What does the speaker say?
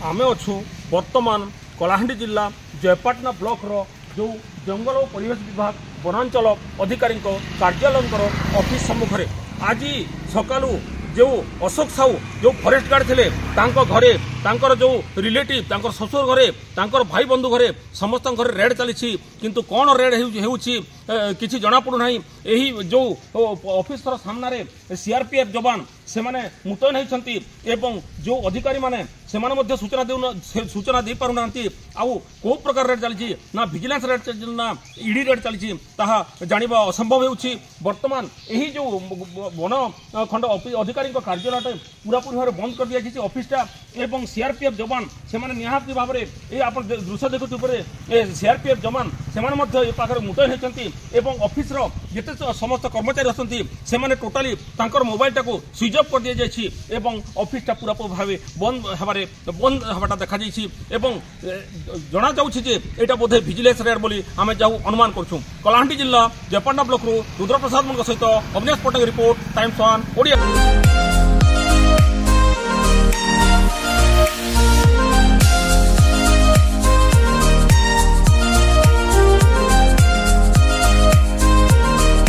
आमे अच्छु वर्तमान कलाहांडी जिला जयपाटना ब्लॉक रो जो जंगल और परिवेश विभाग वनांचल अधिकारी कार्यालय ऑफिस सम्मुखें आज सकालू जो अशोक साहू जो फॉरेस्ट गार्ड थे घरे तांकर जो रिलेटिव तांकर ससुर घरे तांकर भाई बंधु घरे समस्त घरे रेड चली किंतु कौन रेड किसी जना पड़ूना यही जो ऑफिस सामने सीआरपीएफ जवान से माने मुतयन होती एवं जो अधिकारी माने से माने सूचना दे पारना आउ को प्रकार रेड चली ना विजिलेंस रेड ना ईडी रेड चली जाना असंभव हो वर्तमान यही जो वन खंड अधिकारी कार्यालय पूरा पूरी भाव बंद कर दिया ऑफिसटा एवं सीआरपीएफ जवान से माने निहाती भाव में आप दृश्य देखुए सीआरपीएफ जवान से पाखे मुतयन होती एवं ऑफिस जिते समस्त कर्मचारी अच्छी से माने टोटाली तांकर मोबाइल टाको स्विच ऑफ कर दि जाइए एवं ऑफिसटा पूरा भाव बंद हवाटा देखा एवं जना जाऊँगी यहाँ बोधे विजिलेंस रेड बोली आम जाऊ अनुमान करूँ। कलाहांडी जिला जयपाटना ब्लॉक रुद्रप्रसाद सहित अविनाश पटनायक रिपोर्ट टाइम्स 1 ओडिया।